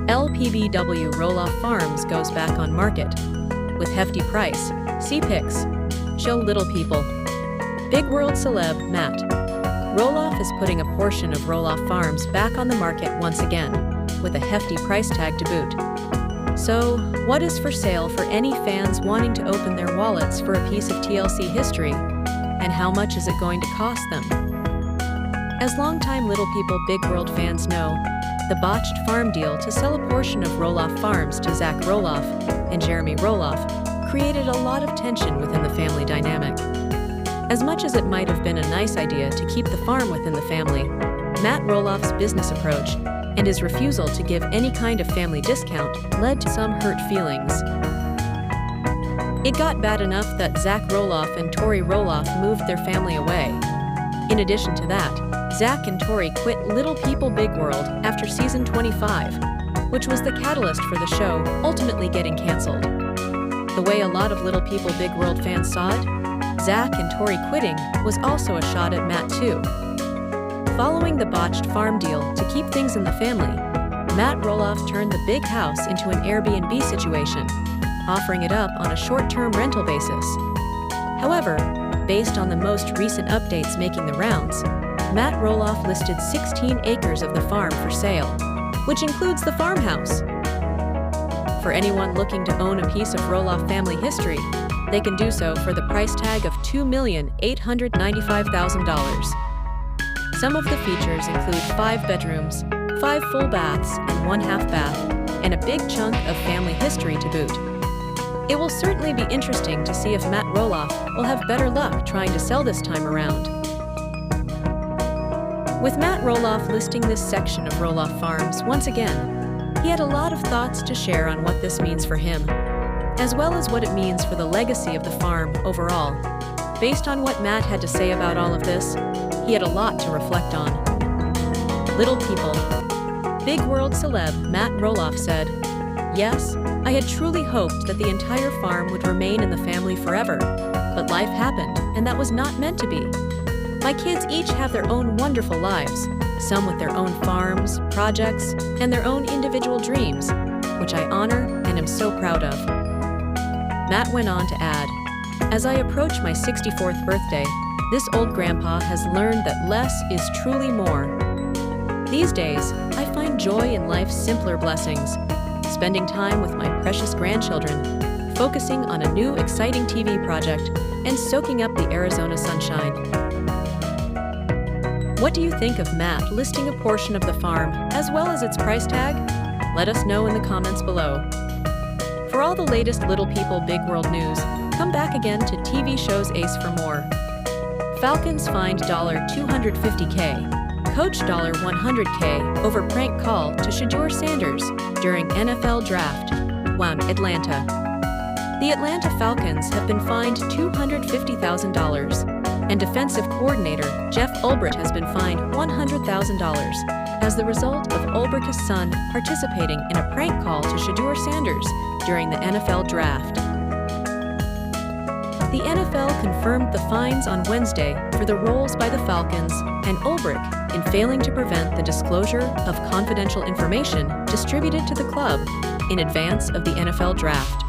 LPBW Roloff Farms goes back on market. With hefty price, see Pics. Show little people. Big world celeb Matt Roloff is putting a portion of Roloff Farms back on the market once again, with a hefty price tag to boot. So, what is for sale for any fans wanting to open their wallets for a piece of TLC history? And how much is it going to cost them? As longtime Little People Big World fans know, the botched farm deal to sell a portion of Roloff Farms to Zach Roloff and Jeremy Roloff created a lot of tension within the family dynamic. As much as it might have been a nice idea to keep the farm within the family, Matt Roloff's business approach and his refusal to give any kind of family discount led to some hurt feelings. It got bad enough that Zach Roloff and Tori Roloff moved their family away. In addition to that, Zach and Tori quit Little People Big World after season 25, which was the catalyst for the show ultimately getting canceled. The way a lot of Little People Big World fans saw it, Zach and Tori quitting was also a shot at Matt too. Following the botched farm deal to keep things in the family, Matt Roloff turned the big house into an Airbnb situation, offering it up on a short-term rental basis. However, based on the most recent updates making the rounds, Matt Roloff listed 16 acres of the farm for sale, which includes the farmhouse. For anyone looking to own a piece of Roloff family history, they can do so for the price tag of $2,895,000. Some of the features include 5 bedrooms, 5 full baths and 1 half bath, and a big chunk of family history to boot. It will certainly be interesting to see if Matt Roloff will have better luck trying to sell this time around. With Matt Roloff listing this section of Roloff Farms once again, he had a lot of thoughts to share on what this means for him, as well as what it means for the legacy of the farm overall. Based on what Matt had to say about all of this, he had a lot to reflect on. Little People. Big world celeb Matt Roloff said, "Yes, I had truly hoped that the entire farm would remain in the family forever, but life happened, and that was not meant to be. My kids each have their own wonderful lives, some with their own farms, projects, and their own individual dreams, which I honor and am so proud of." Matt went on to add, "As I approach my 64th birthday, this old grandpa has learned that less is truly more. These days, I find joy in life's simpler blessings, spending time with my precious grandchildren, focusing on a new exciting TV project, and soaking up the Arizona sunshine." What do you think of Matt listing a portion of the farm as well as its price tag? Let us know in the comments below. For all the latest Little People Big World news, come back again to TV Shows Ace for more. Falcons fined $250K, coach $100K over prank call to Shedeur Sanders during NFL draft, won Atlanta. The Atlanta Falcons have been fined $250,000, and defensive coordinator Jeff Ulbrich has been fined $100,000 as the result of Ulbrich's son participating in a prank call to Shedeur Sanders during the NFL draft. The NFL confirmed the fines on Wednesday for the roles by the Falcons and Ulbrich in failing to prevent the disclosure of confidential information distributed to the club in advance of the NFL draft.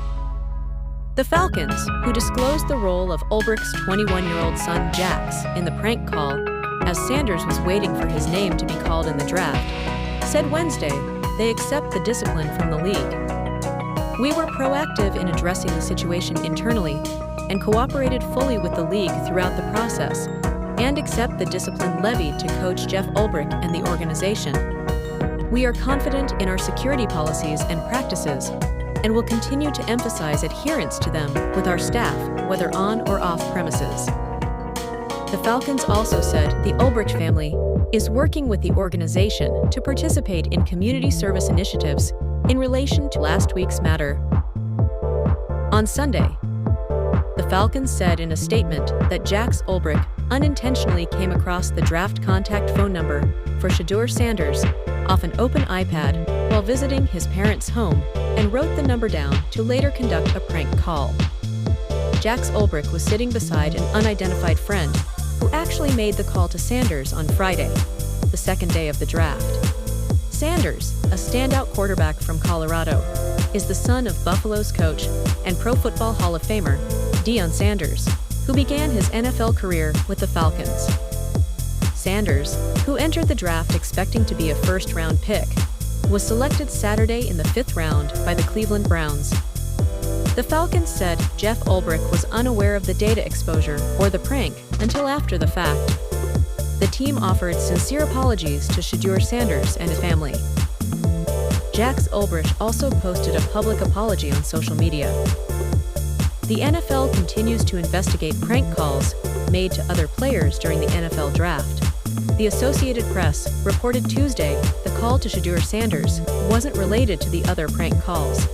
The Falcons, who disclosed the role of Ulbrich's 21-year-old son Jax in the prank call as Sanders was waiting for his name to be called in the draft, said Wednesday they accept the discipline from the league. "We were proactive in addressing the situation internally and cooperated fully with the league throughout the process, and accept the discipline levied to coach Jeff Ulbrich and the organization. We are confident in our security policies and practices, and will continue to emphasize adherence to them with our staff, whether on or off premises." The Falcons also said the Ulbrich family is working with the organization to participate in community service initiatives in relation to last week's matter. On Sunday, the Falcons said in a statement that Jax Ulbrich unintentionally came across the draft contact phone number for Shedeur Sanders off an open iPad while visiting his parents' home and wrote the number down to later conduct a prank call. Jax Ulbrich was sitting beside an unidentified friend who actually made the call to Sanders on Friday, the second day of the draft. Sanders, a standout quarterback from Colorado, is the son of Buffalo's coach and Pro Football Hall of Famer, Deion Sanders, who began his NFL career with the Falcons. Sanders, who entered the draft expecting to be a first-round pick, was selected Saturday in the 5th round by the Cleveland Browns. The Falcons said Jeff Ulbrich was unaware of the data exposure or the prank until after the fact. The team offered sincere apologies to Shedeur Sanders and his family. Jax Ulbrich also posted a public apology on social media. The NFL continues to investigate prank calls made to other players during the NFL draft. The Associated Press reported Tuesday the call to Shedeur Sanders wasn't related to the other prank calls.